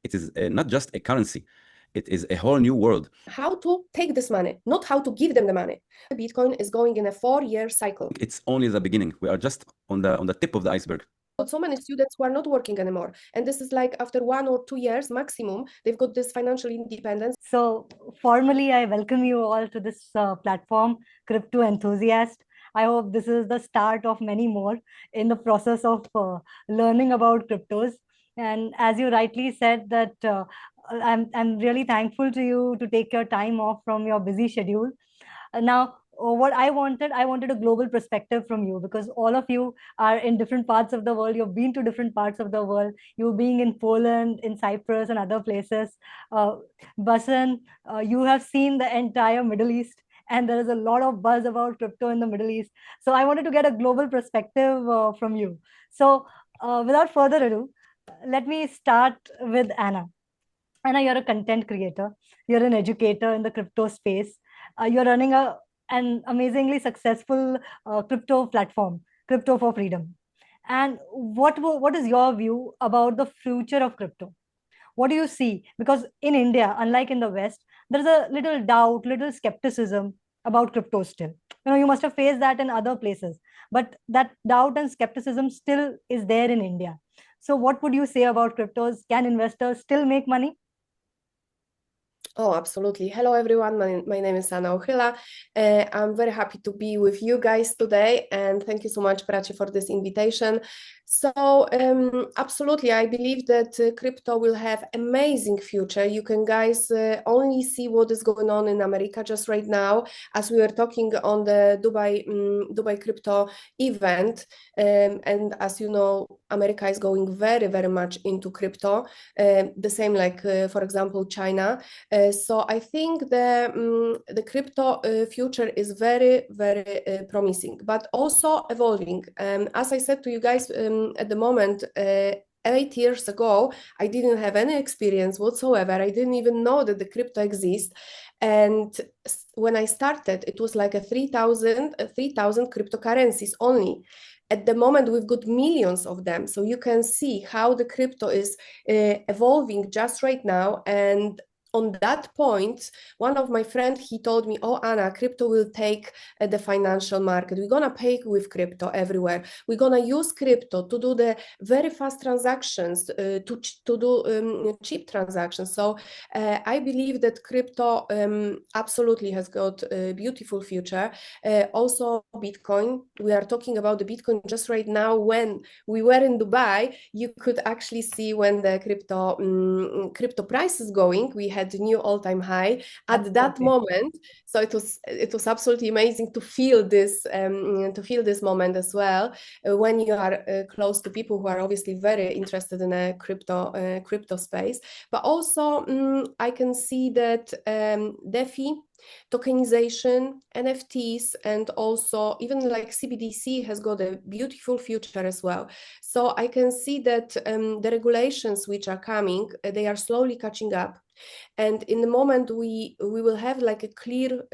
It is not just a currency. It is a whole new world. How to take this money, not how to give them the money. Bitcoin is going in a 4-year cycle. It's only the beginning. We are just on the tip of the iceberg. So many students who are not working anymore. And this is like after 1 or 2 years maximum, they've got this financial independence. So formally, I welcome you all to this platform, Crypto Enthusiast. I hope this is the start of many more in the process of learning about cryptos. And as you rightly said that I'm really thankful to you to take your time off from your busy schedule. Now, what I wanted a global perspective from you, because all of you are in different parts of the world. You've been to different parts of the world. You being in Poland, in Cyprus, and other places. Bassam, you have seen the entire Middle East, and there is a lot of buzz about crypto in the Middle East. So I wanted to get a global perspective from you. So without further ado, let me start with Anna. Anna, you're a content creator. You're an educator in the crypto space. You're running an amazingly successful crypto platform, Crypto for Freedom. And what is your view about the future of crypto? What do you see? Because in India, unlike in the West, there's a little doubt, little skepticism about crypto still. You must have faced that in other places, but that doubt and skepticism still is there in India. So what would you say about cryptos? Can investors still make money? Oh, absolutely. Hello, everyone. My name is Anna Ochyla. I'm very happy to be with you guys today. And thank you so much, Prachi, for this invitation. So absolutely, I believe that crypto will have amazing future. You can guys only see what is going on in America just right now, as we were talking on the Dubai crypto event. And as you know, America is going very, very much into crypto. The same like, for example, China. So I think the crypto future is very, very promising, but also evolving. As I said to you guys, at the moment, 8 years ago, I didn't have any experience whatsoever. I didn't even know that the crypto exists. And when I started, it was like a 3,000 cryptocurrencies only. At the moment, we've got millions of them. So you can see how the crypto is evolving just right now. And on that point, one of my friends, he told me, oh, Anna, crypto will take the financial market. We're going to pay with crypto everywhere. We're going to use crypto to do the very fast transactions, to do cheap transactions. So I believe that crypto absolutely has got a beautiful future. Also, Bitcoin. We are talking about the Bitcoin just right now. When we were in Dubai, you could actually see when the crypto price is going. We had a new all-time high at that moment, so it was absolutely amazing to feel this moment as well when you are close to people who are obviously very interested in a crypto space. But also I can see that DeFi, tokenization, NFTs, and also even like CBDC has got a beautiful future as well. So I can see that the regulations which are coming, they are slowly catching up. And in the moment we will have like a clear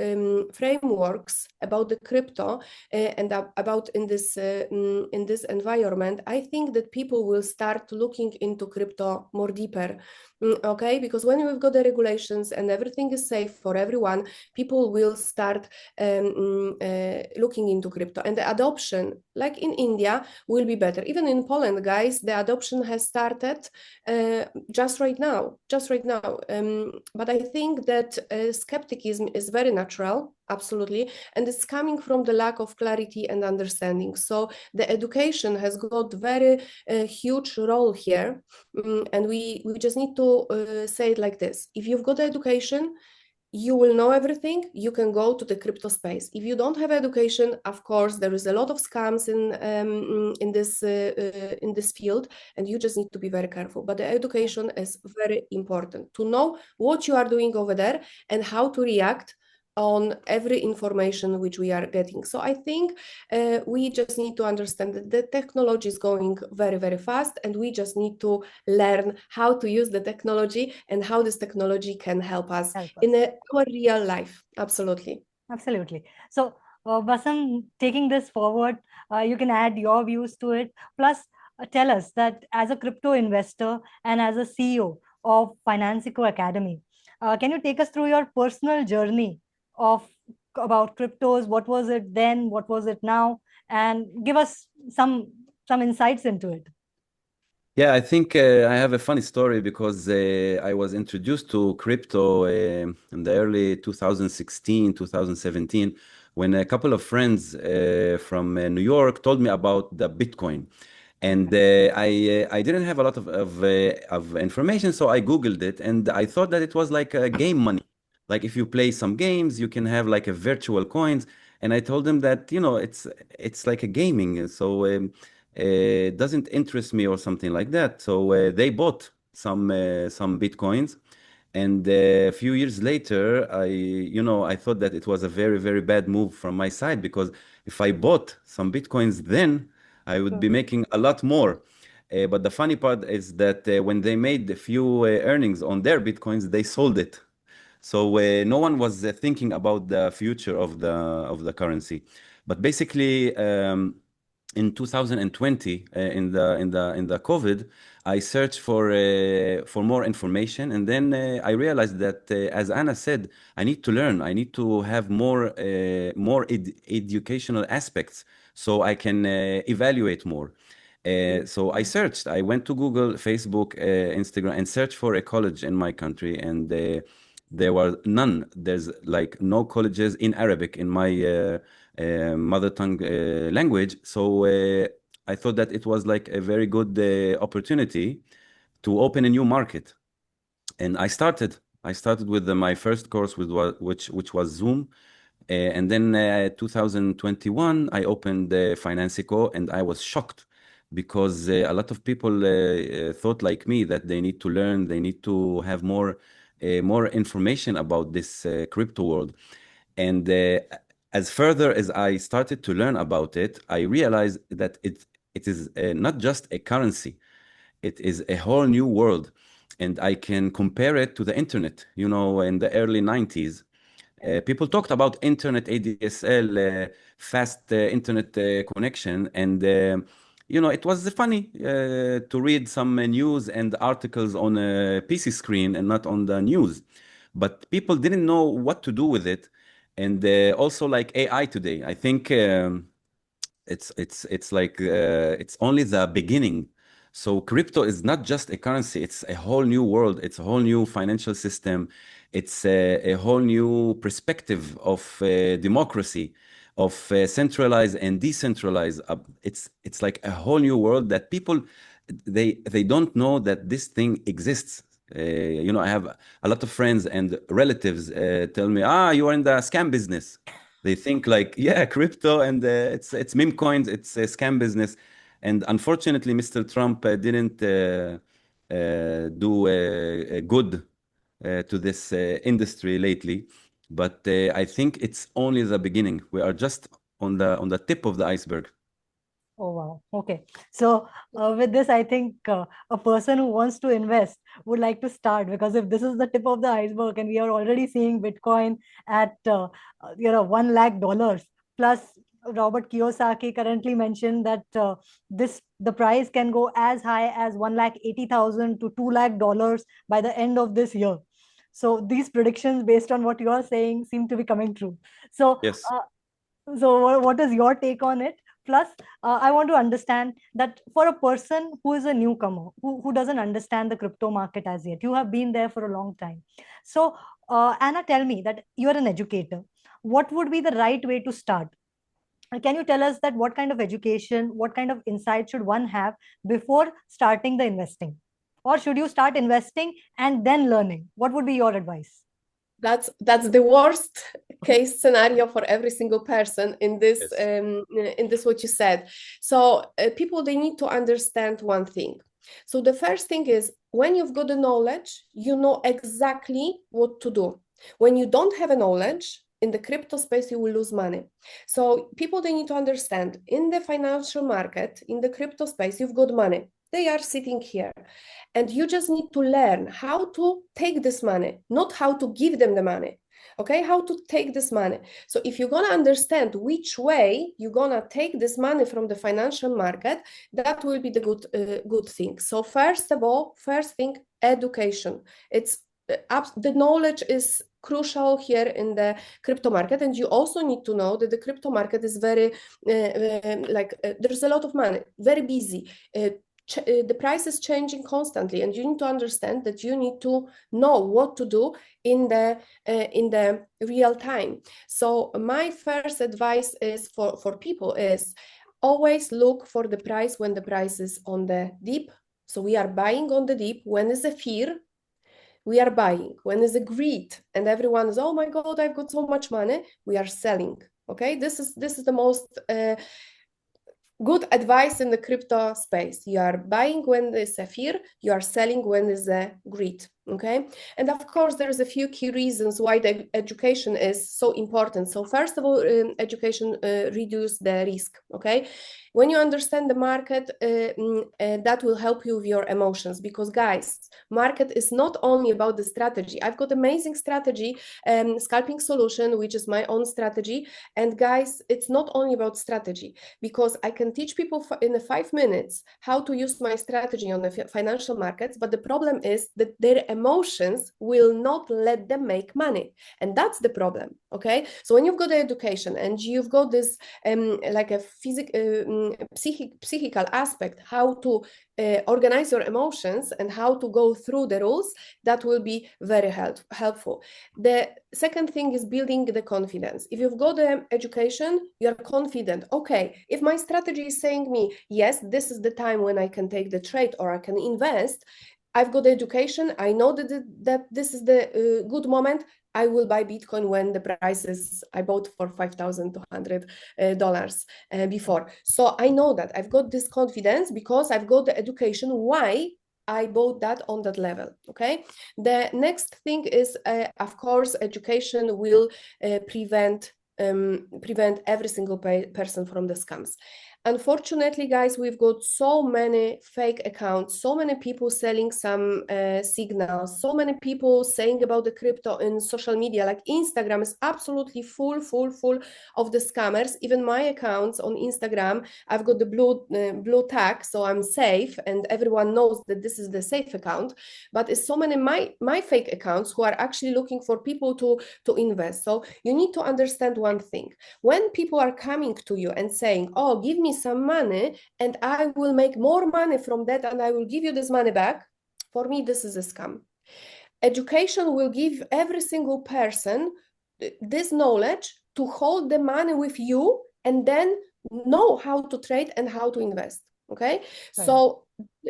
frameworks about the crypto and about in this environment, I think that people will start looking into crypto more deeper. Okay, because when we've got the regulations and everything is safe for everyone, people will start looking into crypto, and the adoption, like in India, will be better. Even in Poland, guys, the adoption has started just right now. But I think that skepticism is very natural, absolutely, and it's coming from the lack of clarity and understanding. So the education has got very huge role here, and we just need to say it like this: if you've got education, you will know everything, you can go to the crypto space. If you don't have education, of course, there is a lot of scams in this field, and you just need to be very careful. But the education is very important to know what you are doing over there and how to react on every information which we are getting. So I think we just need to understand that the technology is going very, very fast, and we just need to learn how to use the technology and how this technology can help us in our real life. Absolutely. Absolutely. So Bassam, taking this forward, you can add your views to it. Plus, tell us that as a crypto investor and as a CEO, of Finansico Academy. Can you take us through your personal journey of about cryptos? What was it then? What was it now? And give us some insights into it. Yeah, I think I have a funny story because I was introduced to crypto in the early 2016, 2017, when a couple of friends from New York told me about the Bitcoin. And I didn't have a lot of information, so I Googled it, and I thought that it was like a game money. Like if you play some games, you can have like a virtual coins. And I told them that, it's like a gaming. So it doesn't interest me or something like that. So they bought some Bitcoins. And a few years later, I thought that it was a very, very bad move from my side because if I bought some Bitcoins then, I would be making a lot more. But the funny part is that when they made a few earnings on their Bitcoins, they sold it. So no one was thinking about the future of the currency. But basically, in 2020, in the COVID, I searched for more information, and then I realized that, as Anna said, I need to learn. I need to have more educational aspects so I can evaluate more. So I searched. I went to Google, Facebook, Instagram, and searched for a college in my country, and there were none. There's like no colleges in Arabic in my mother tongue language. So I thought that it was like a very good opportunity to open a new market. And I started with my first course which was Zoom. And then 2021, I opened Finansico, and I was shocked because a lot of people thought like me that they need to learn, they need to have more information about this crypto world. And as further as I started to learn about it, I realized that it is not just a currency, it is a whole new world. And I can compare it to the internet. In the early 90s, people talked about internet, ADSL, fast internet connection, and it was funny to read some news and articles on a PC screen and not on the news. But people didn't know what to do with it, and also like AI today. I think it's like it's only the beginning. So crypto is not just a currency, it's a whole new world, it's a whole new financial system, it's a whole new perspective of democracy, of centralized and decentralized. It's like a whole new world that people, they don't know that this thing exists. I have a lot of friends and relatives tell me, you are in the scam business. They think like, yeah, crypto, and it's meme coins, it's a scam business. And unfortunately, Mr. Trump didn't do a good to this industry lately. But I think it's only the beginning. We are just on the tip of the iceberg. Oh, wow. Okay. So, with this, I think a person who wants to invest would like to start, because if this is the tip of the iceberg and we are already seeing Bitcoin at, $1 lakh, plus Robert Kiyosaki currently mentioned that the price can go as high as 1,80,000 to $2 lakh by the end of this year. So these predictions, based on what you are saying, seem to be coming true. So, Yes. what is your take on it? Plus, I want to understand that for a person who is a newcomer, who doesn't understand the crypto market as yet, you have been there for a long time. So, Anna, tell me that you are an educator. What would be the right way to start? Can you tell us that what kind of education, what kind of insight should one have before starting the investing? Or should you start investing and then learning? What would be your advice? That's the worst case scenario for every single person in this what you said. So people, they need to understand one thing. So the first thing is, when you've got the knowledge, you know exactly what to do. When you don't have a knowledge in the crypto space, you will lose money. So people, they need to understand, in the financial market, in the crypto space, you've got money. They are sitting here. And you just need to learn how to take this money, not how to give them the money. Okay, how to take this money. So if you're gonna understand which way you're gonna take this money from the financial market, that will be the good thing. So first of all, first thing, education. It's the knowledge is crucial here in the crypto market, and you also need to know that the crypto market is very there's a lot of money, very busy. The price is changing constantly, and you need to understand that you need to know what to do in the real time. So my first advice is for people is always look for the price when the price is on the dip. So we are buying on the dip. When is a fear, we are buying. When is a greed and everyone is, oh my God, I've got so much money, we are selling. Okay, this is the most good advice in the crypto space. You are buying when there's a fear, you are selling when there's a greed. Okay, and of course there's a few key reasons why the education is so important. So first of all, education reduce the risk. Okay, when you understand the market, that will help you with your emotions, because guys, market is not only about the strategy. I've got amazing strategy, scalping solution, which is my own strategy, and guys, it's not only about strategy, because I can teach people in 5 minutes how to use my strategy on the financial markets, but the problem is that their emotions will not let them make money, and that's the problem. Okay, so when you've got the education and you've got this like a psychical aspect, how to organize your emotions and how to go through the rules, that will be very helpful. The second thing is building the confidence. If you've got the education, you're confident. Okay, if my strategy is saying me, yes, this is the time when I can take the trade or I can invest, I've got the education, I know that this is the good moment, I will buy Bitcoin when the price is, I bought for $5,200 before. So I know that I've got this confidence because I've got the education why I bought that on that level. Okay. The next thing is, of course, education will prevent every single person from the scams. Unfortunately, guys, we've got so many fake accounts, so many people selling some signals, so many people saying about the crypto in social media, like Instagram is absolutely full of the scammers. Even my accounts on Instagram, I've got the blue tag, so I'm safe, and everyone knows that this is the safe account. But it's so many my fake accounts who are actually looking for people to invest. So you need to understand one thing. When people are coming to you and saying, oh, give me some money and I will make more money from that and I will give you this money back, for me, this is a scam. Education will give every single person this knowledge to hold the money with you and then know how to trade and how to invest. Okay, right. So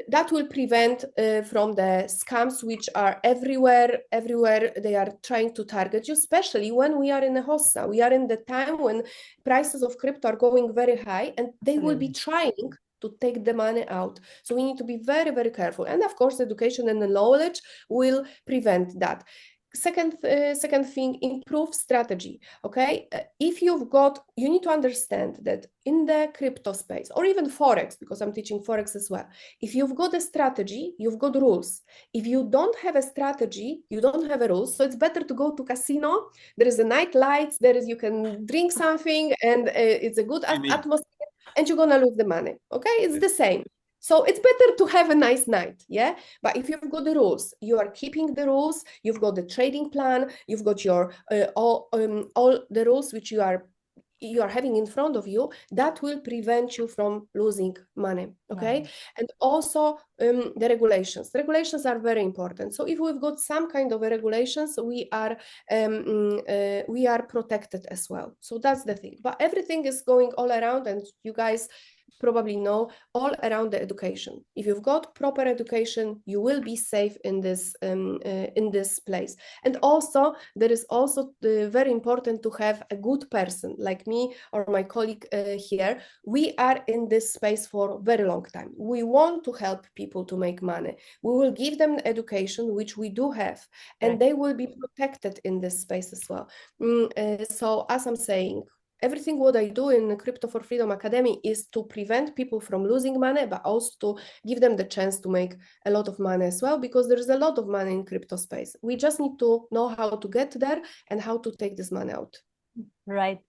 that will prevent from the scams, which are everywhere they are trying to target you, especially when we are in a hossa. We are in the time when prices of crypto are going very high and they will be trying to take the money out. So we need to be very careful. And of course, education and the knowledge will prevent that. Second thing, improve strategy. Okay, if you need to understand that in the crypto space or even forex, because I'm teaching forex as well, if you've got a strategy, you've got rules. If you don't have a strategy, you don't have a rules. So it's better to go to casino. There is a night lights. You can drink something, and it's a good atmosphere, and you're gonna lose the money. Okay, it's the same. So it's better to have a nice night, yeah? But if you've got the rules, you are keeping the rules, you've got the trading plan, you've got your all the rules which you are having in front of you, that will prevent you from losing money, okay? Right. And also the regulations. Regulations are very important. So if we've got some kind of regulations, we are protected as well. So that's the thing. But everything is going all around, and you guys probably know, all around the education. If you've got proper education, you will be safe in this place. And also, there is also very important to have a good person like me or my colleague here. We are in this space for a very long time. We want to help people to make money. We will give them education, which we do have, and they will be protected in this space as well. So as I'm saying, everything what I do in Crypto for Freedom Academy is to prevent people from losing money, but also to give them the chance to make a lot of money as well, because there is a lot of money in crypto space. We just need to know how to get there and how to take this money out. Right.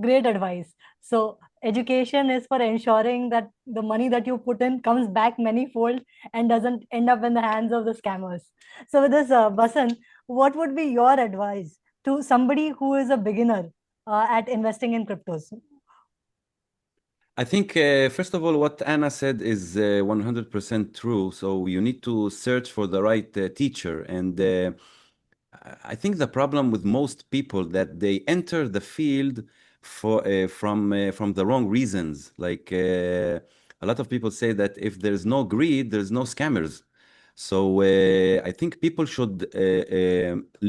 Great advice. So education is for ensuring that the money that you put in comes back manyfold and doesn't end up in the hands of the scammers. So with this, Basan, what would be your advice to somebody who is a beginner at investing in cryptos? I think, first of all, what Anna said is 100% true. So you need to search for the right teacher. And I think the problem with most people that they enter the field from the wrong reasons. Like a lot of people say that if there's no greed, there's no scammers. So I think people should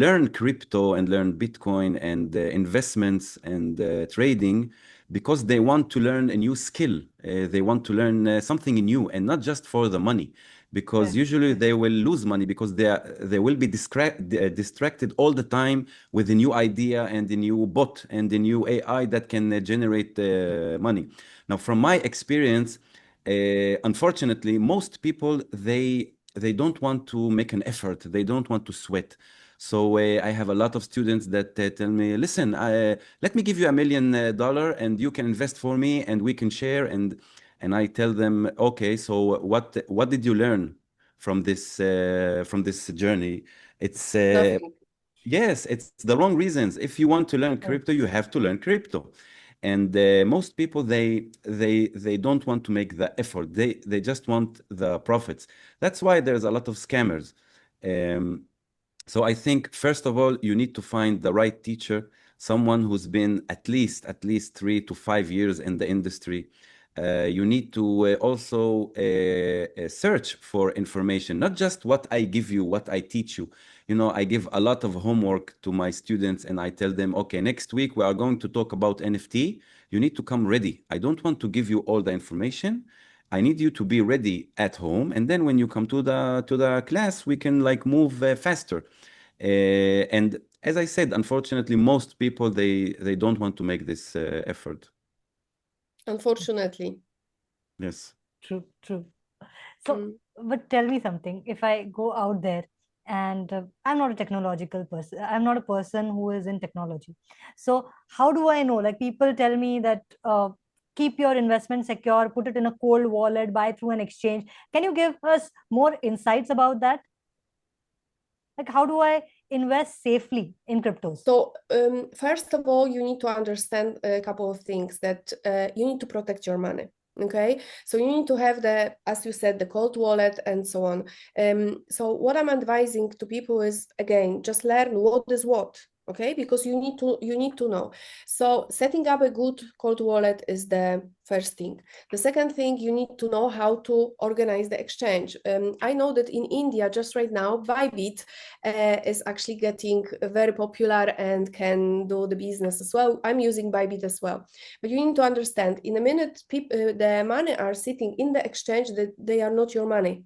learn crypto and learn Bitcoin and investments and trading because they want to learn a new skill. They want to learn something new and not just for the money. Because Yeah. usually they will lose money because they will be distracted all the time with a new idea and a new bot and a new AI that can generate money. Now, from my experience, unfortunately, most people they don't want to make an effort. They don't want to sweat. So I have a lot of students that tell me, listen, let me give you $1 million and you can invest for me and we can share. And I tell them, okay, so what did you learn from this journey? It's Nothing. yes, it's the wrong reasons. If you want to learn Right. crypto, you have to learn crypto. And most people they don't want to make the effort. They just want the profits. That's why there's a lot of scammers. Um, so I think first of all, you need to find the right teacher, someone who's been at least 3 to 5 years in the industry. You need to also search for information, not just what I give you, what I teach you. You know, I give a lot of homework to my students and I tell them, okay, next week we are going to talk about NFT. You need to come ready. I don't want to give you all the information. I need you to be ready at home, and then when you come to the class, we can like move faster. And as I said, unfortunately, most people they don't want to make this effort. Unfortunately. Yes. True, true. So, Mm. but tell me something. If I go out there and I'm not a technological person, I'm not a person who is in technology. So, how do I know? Like, people tell me that keep your investment secure, put it in a cold wallet, buy through an exchange. Can you give us more insights about that? Like, how do I invest safely in cryptos? So first of all, you need to understand a couple of things, that you need to protect your money. Okay, so you need to have the, as you said, the cold wallet and so on. So what I'm advising to people is, again, just learn what is what. Okay, because you need to know. So setting up a good cold wallet is the first thing. The second thing, you need to know how to organize the exchange. I know that in India just right now, Bybit is actually getting very popular and can do the business as well. I'm using Bybit as well. But you need to understand, in a minute, the money are sitting in the exchange, that they are not your money.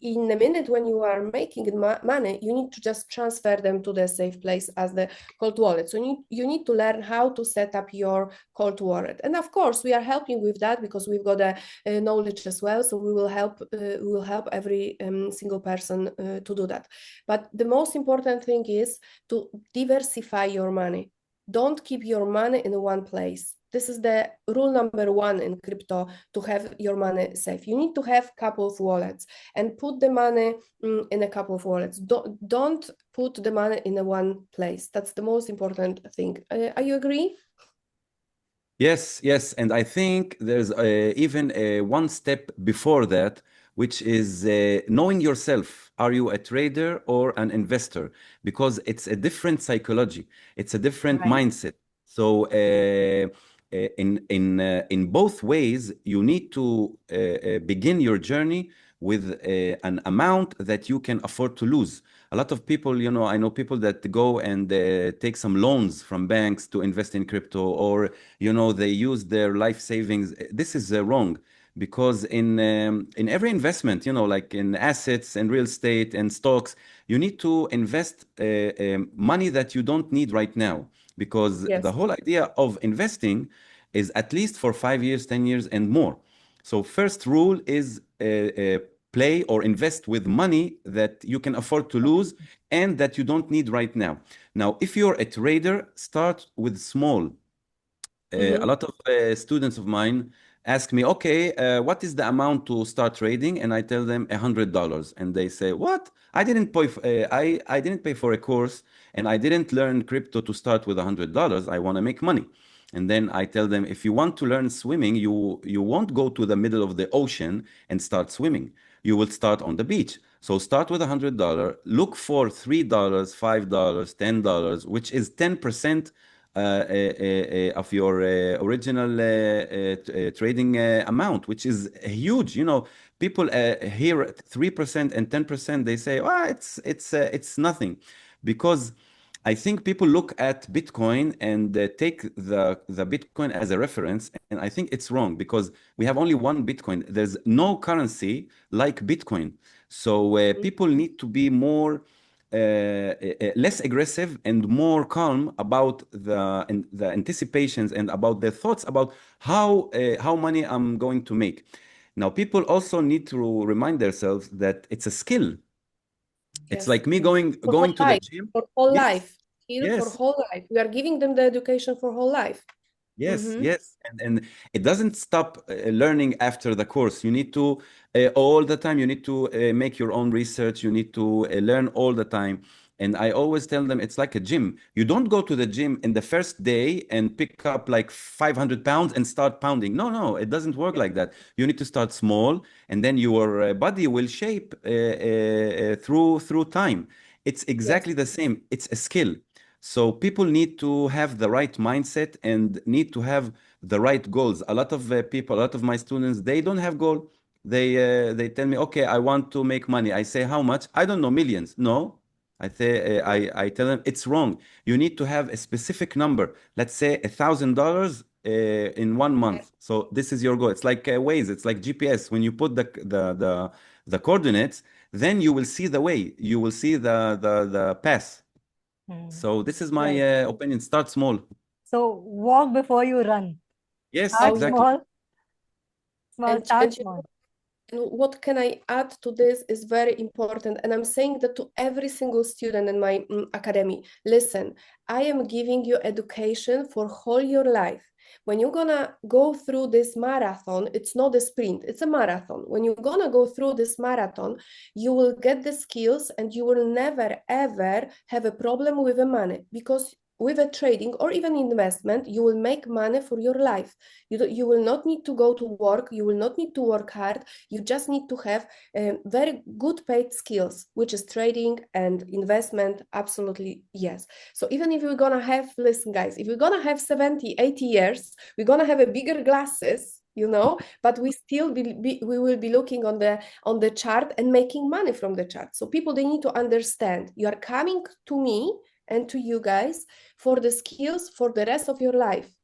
In a minute, when you are making money, you need to just transfer them to the safe place as the cold wallet. So you need to learn how to set up your cold wallet. And of course, we are helping with that because we've got a knowledge as well. So we will help every single person to do that. But the most important thing is to diversify your money. Don't keep your money in one place. This is the rule number one in crypto, to have your money safe. You need to have a couple of wallets and put the money in a couple of wallets. Don't put the money in one place. That's the most important thing. Are you agree? Yes, yes, and I think there's even one step before that, which is knowing yourself. Are you a trader or an investor? Because it's a different psychology, it's a different Right. mindset. So in both ways, you need to begin your journey with an amount that you can afford to lose. A lot of people, you know, I know people that go and take some loans from banks to invest in crypto, or you know, they use their life savings. This is wrong. because in every investment, like in assets and real estate and stocks, you need to invest money that you don't need right now, because Yes. the whole idea of investing is at least for 5 years, 10 years, and more. So first rule is play or invest with money that you can afford to lose and that you don't need right now. Now, if you're a trader, start with small. A lot of students of mine ask me, okay, what is the amount to start trading? And I tell them $100, and they say, "What? I didn't pay for a course, and I didn't learn crypto to start with $100. I want to make money." And then I tell them, if you want to learn swimming, you won't go to the middle of the ocean and start swimming. You will start on the beach. So start with $100. Look for $3, $5, $10, which is 10% of your original trading amount, which is huge. People hear 3% and 10%, they say, "Oh, it's nothing," because I think people look at Bitcoin and take the Bitcoin as a reference, and I think it's wrong, because we have only one Bitcoin. There's no currency like Bitcoin. So people need to be more less aggressive and more calm about the anticipations and about their thoughts about how money I'm going to make. Now, people also need to remind themselves that it's a skill. It's Yes. like me going For to whole the life, gym. for whole Yes, life, skill for yes. whole life. We are giving them the education for whole life. Yes, Mhm. yes. And it doesn't stop learning after the course. You need to, all the time, you need to make your own research. You need to learn all the time. And I always tell them it's like a gym. You don't go to the gym in the first day and pick up like 500 pounds and start pounding. No, no, it doesn't work like that. You need to start small, and then your body will shape through time. It's Yes. exactly the same. It's a skill. So people need to have the right mindset and need to have the right goals. A lot of people, a lot of my students, they don't have goal. They tell me, okay, I want to make money. I say, how much? I don't know, millions. No, I tell them it's wrong. You need to have a specific number. Let's say $1,000 in 1 month. So this is your goal. It's like Waze. It's like GPS. When you put the coordinates, then you will see the way. You will see the path. So this is my Right. opinion. Start small. So walk before you run. Yes, Start Oh, yeah. exactly. small, small, start And small. what can I add to this is very important. And I'm saying that to every single student in my academy. Listen, I am giving you education for whole your life. When you're gonna go through this marathon, it's not a sprint, it's a marathon. When you're gonna go through this marathon, you will get the skills and you will never ever have a problem with the money, because with a trading or even investment, you will make money for your life. You will not need to go to work, you will not need to work hard, you just need to have very good paid skills, which is trading and investment. Absolutely, yes. So even if we're gonna have, listen guys, if we're gonna have 70, 80 years, we're gonna have a bigger glasses, but we still we will be looking on the chart and making money from the chart. So people, they need to understand you are coming to me and to you guys for the skills for the rest of your life.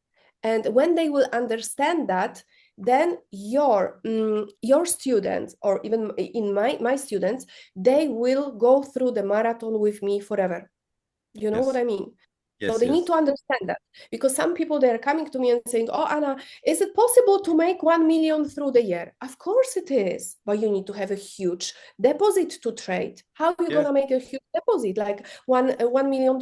And when they will understand that, then your students, or even in my students, they will go through the marathon with me forever. You know what Yes, I mean? So yes, they need yes. to understand that, because some people, they are coming to me and saying, "Oh, Anna, is it possible to make 1 million through the year?" Of course it is, but you need to have a huge deposit to trade. How are you Yes, gonna make a huge deposit, like $1 million?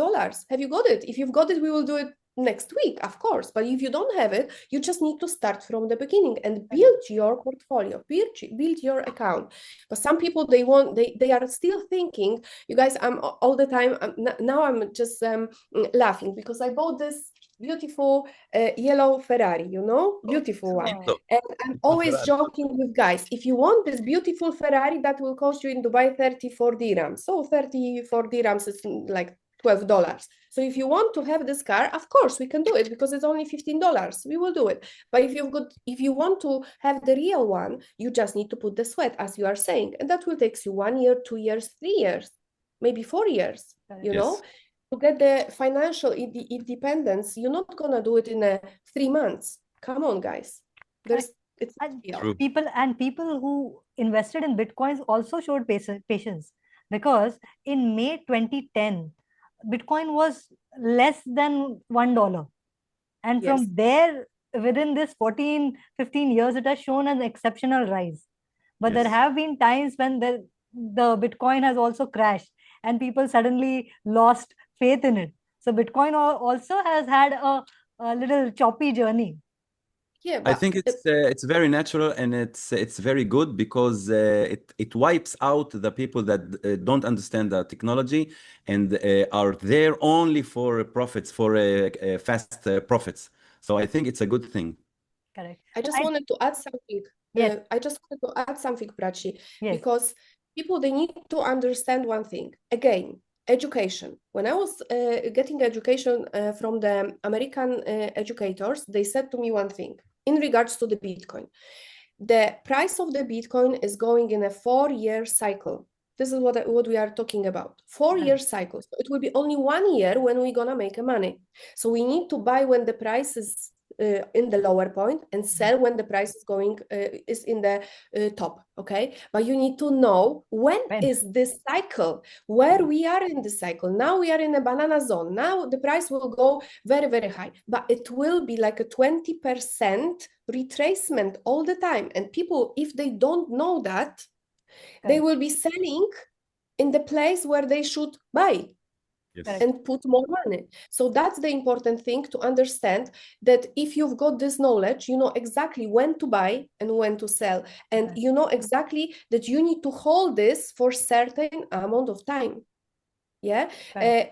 Have you got it? If you've got it, we will do it next week, of course. But if you don't have it, you just need to start from the beginning and build your portfolio, build your account. But some people, they are still thinking, you guys, I'm all the time, now I'm just laughing because I bought this beautiful yellow Ferrari, beautiful one. Oh, Pinto. And I'm Pinto always Ferrari. joking with guys, if you want this beautiful Ferrari, that will cost you in Dubai 34 dirhams. So 34 dirhams is like $12. So if you want to have this car, of course we can do it, because it's only $15. We will do it. But if you want to have the real one, you just need to put the sweat, as you are saying, and that will take you 1 year, 2 years, 3 years, maybe 4 years, Yes, to get the financial independence. You're not gonna do it in 3 months. Come on, guys. It's And real. people who invested in Bitcoins also showed patience, because in May 2010, Bitcoin was less than $1. And Yes. from there, within this 14, 15 years, it has shown an exceptional rise. But there Yes. have been times when the Bitcoin has also crashed and people suddenly lost faith in it. So Bitcoin also has had a little choppy journey. Yeah, I but think it's very natural, and it's very good because it wipes out the people that don't understand the technology and are there only for profits, for fast profits. So I think it's a good thing. Correct. I just wanted to add something. Yes, Prachi, yes. because people, they need to understand one thing. Again, education. When I was getting education from the American educators, they said to me one thing in regards to the Bitcoin. The price of the Bitcoin is going in a 4-year cycle. This is what we are talking about. 4-year cycle. So it will be only 1 year when we're gonna make money. So we need to buy when the price is in the lower point and sell when the price is going is in the top. Okay, but you need to know when is this cycle, where we are in the cycle. Now we are in a banana zone. Now the price will go very, very high, but it will be like a 20% retracement all the time. And people, if they don't know that, they will be selling in the place where they should buy. Yes. And put more money. So that's the important thing to understand, that if you've got this knowledge, you know exactly when to buy and when to sell. And you know exactly that you need to hold this for certain amount of time. Yeah.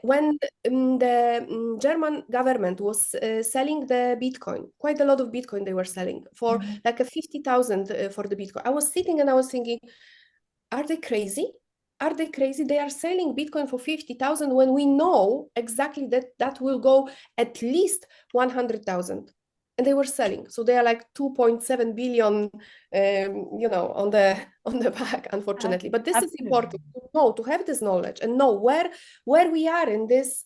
When the German government was selling the Bitcoin, quite a lot of Bitcoin they were selling for like a 50,000 for the Bitcoin. I was sitting and I was thinking, are they crazy? Are they crazy? They are selling Bitcoin for 50,000 when we know exactly that that will go at least 100,000. And they were selling. So they are like 2.7 billion, you know, on the back, unfortunately. But this is important to know, to have this knowledge and know where we are in this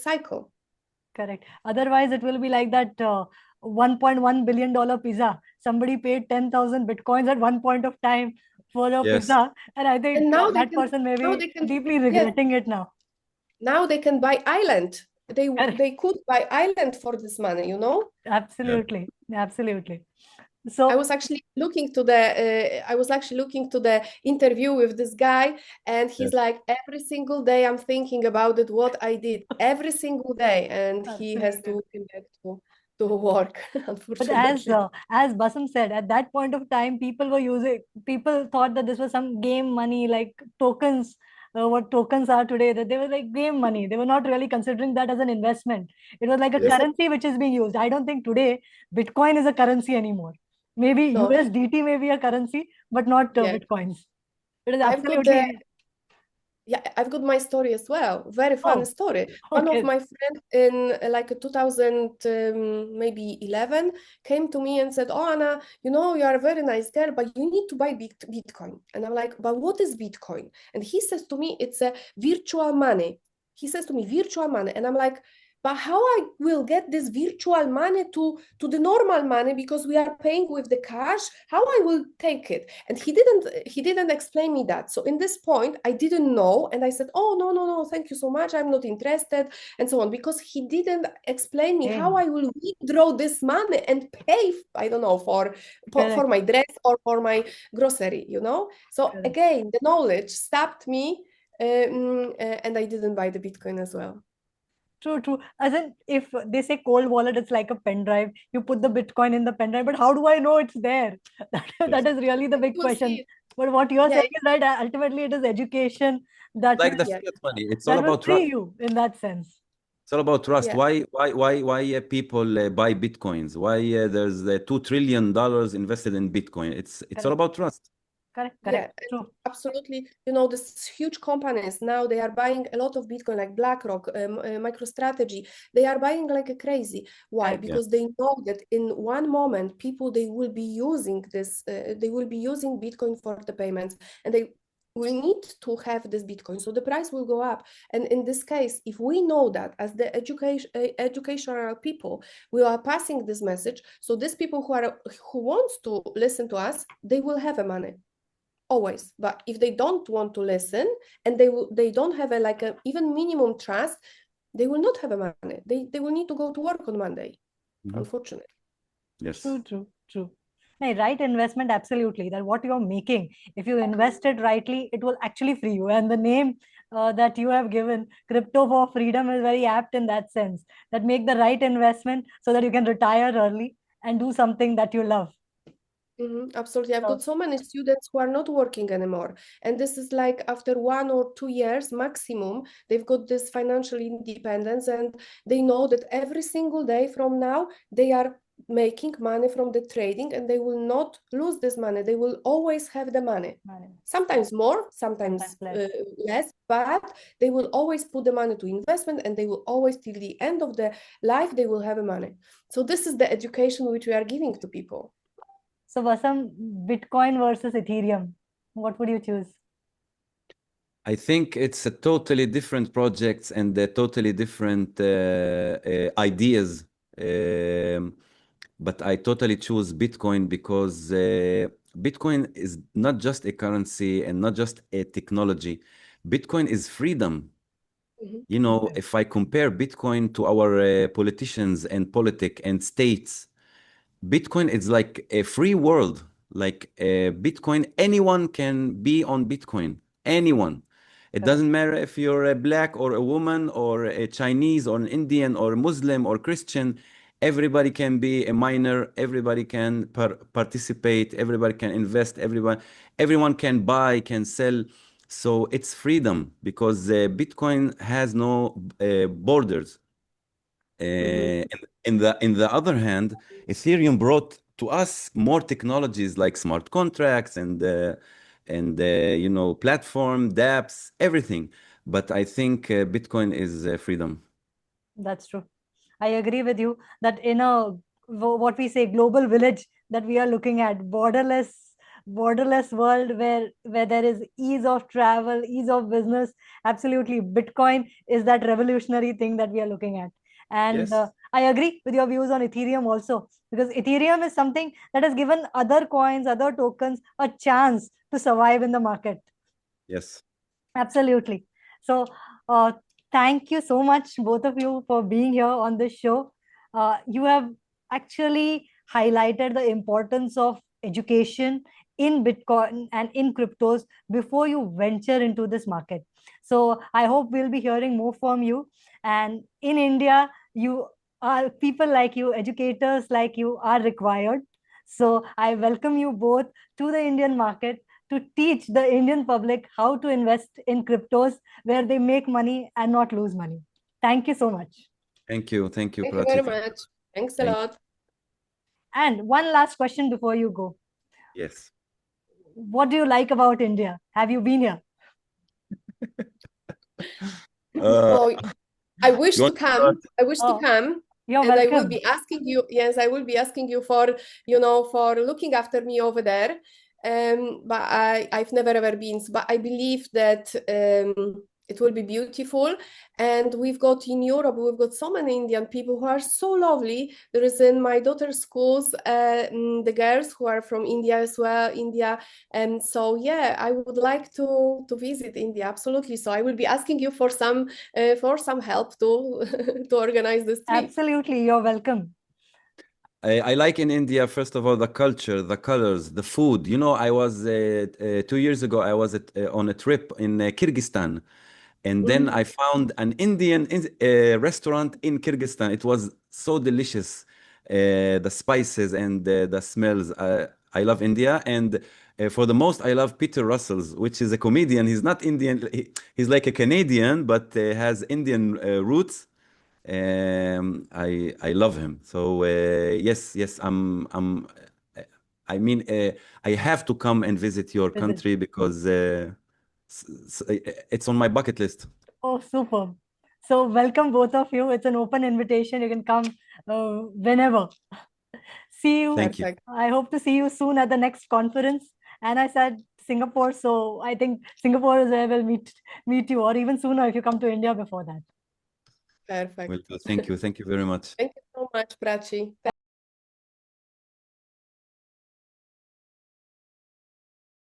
cycle. Correct. Otherwise, it will be like that $1.1 billion pizza. Somebody paid 10,000 Bitcoins at one point of time for a Yes. pizza. And I think And now that person may be deeply regretting it now. Now they can buy island. They could buy island for this money, you know? Absolutely. Absolutely. So I was actually looking to the interview with this guy, and he's like, every single day I'm thinking about it, what I did every single day, and he has to come back to work, but unfortunately. as Bassam said, at that point of time, people thought that this was some game money, like tokens, what tokens are today, that they were like game money. They were not really considering that as an investment. It was like a currency which is being used. I don't think today Bitcoin is a currency anymore. Maybe No. USDT may be a currency, but not Bitcoins. It is absolutely. I've got my story as well. Very funny story. One of my friends in like 2000, maybe 11, came to me and said, "Oh, Anna, you know, you are a very nice girl, but you need to buy Bitcoin." And I'm like, "But what is Bitcoin?" And he says to me, "It's a virtual money." He says to me, "Virtual money." And I'm like, but how I will get this virtual money to the normal money, because we are paying with the cash? How I will take it? And he didn't explain me that. So in this point, I didn't know, and I said, "Oh, no, thank you so much, I'm not interested," and so on, because he didn't explain me how I will withdraw this money and pay, I don't know, for my dress or for my grocery, you know. So again, the knowledge stopped me, and I didn't buy the Bitcoin as well. True. As in, if they say cold wallet, it's like a pen drive. You put the Bitcoin in the pen drive, but how do I know it's there? That is really the big question. But what you're saying is that ultimately it is education that Like will, the fiat money. It's all that will about free trust. you in that sense. It's all about trust. Why people buy Bitcoins? Why there's $2 trillion invested in Bitcoin? It's all about trust. Correct. True. Absolutely. You know, these huge companies now, they are buying a lot of Bitcoin, like BlackRock, MicroStrategy. They are buying like a crazy. Why? Because they know that in one moment, people, they will be using this. They will be using Bitcoin for the payments, and we need to have this Bitcoin, so the price will go up. And in this case, if we know that as the educational people, we are passing this message, so these people who wants to listen to us, they will have a money always. But if they don't want to listen and they don't have a even minimum trust, they will not have a money. They will need to go to work on Monday, unfortunately. Yes. True. No, right investment, absolutely. That what you're making, if you invest it rightly, it will actually free you. And the name that you have given, Crypto for Freedom, is very apt in that sense. That make the right investment so that you can retire early and do something that you love. Absolutely. I've got so many students who are not working anymore. And this is like after 1 or 2 years maximum, they've got this financial independence and they know that every single day from now, they are making money from the trading and they will not lose this money. They will always have the money. Sometimes more, sometimes less, but they will always put the money to investment and they will always, till the end of the life, they will have money. So this is the education which we are giving to people. So Bassam, Bitcoin versus Ethereum, what would you choose? I think it's a totally different projects and totally different ideas. But I totally choose Bitcoin because Bitcoin is not just a currency and not just a technology. Bitcoin is freedom. You know, if I compare Bitcoin to our politicians and politic and states, Bitcoin is like a free world. Like Bitcoin, anyone can be on Bitcoin. Anyone. It doesn't matter if you're a black or a woman or a Chinese or an Indian or a Muslim or Christian. Everybody can be a miner. Everybody can participate. Everybody can invest. Everyone can buy, can sell. So it's freedom because Bitcoin has no borders. In the other hand, Ethereum brought to us more technologies like smart contracts and you know, platform, dApps, everything. But I think Bitcoin is freedom. That's true. I agree with you that in a what we say global village that we are looking at, borderless world where there is ease of travel, ease of business, absolutely Bitcoin is that revolutionary thing that we are looking at. And Yes. I agree with your views on Ethereum also, because Ethereum is something that has given other coins, other tokens a chance to survive in the market. Yes. Absolutely. So, thank you so much, both of you, for being here on this show. You have actually highlighted the importance of education in Bitcoin and in cryptos before you venture into this market. So, I hope we'll be hearing more from you. And in India, you are people like you, educators like you are required. So, I welcome you both to the Indian market to teach the Indian public how to invest in cryptos where they make money and not lose money. Thank you so much. Thank you. Thank you Prachi. very much. Thanks a lot. And one last question before you go. Yes. What do you like about India? Have you been here? Oh, I wish to come. I wish to Oh, come. you're And I will welcome. be asking you, yes, I will be asking you for, for looking after me over there. But I've never ever been, but I believe that it will be beautiful. And we've got in Europe, we've got so many Indian people who are so lovely. There is in my daughter's schools, the girls who are from India as well, India. And so, yeah, I would like to visit India, absolutely. So I will be asking you for some help to to organize this trip. Absolutely, you're welcome. I like in India, first of all, the culture, the colors, the food. You know, I was 2 years ago, I was on a trip in Kyrgyzstan. And then I found an Indian restaurant in Kyrgyzstan. It was so delicious. The spices and the smells. I love India. And for the most, I love Peter Russells, which is a comedian. He's not Indian. He's like a Canadian, but has Indian roots. I love him. So yes, I mean, I have to come and visit your country because it's on my bucket list. Oh, super. So welcome both of you. It's an open invitation. You can come whenever. See you. Thank you. Perfect. I hope to see you soon at the next conference. And I said, Singapore. So I think Singapore is where we'll meet you, or even sooner if you come to India before that. Perfect. Well, thank you. Thank you very much. Thank you so much, Prachi.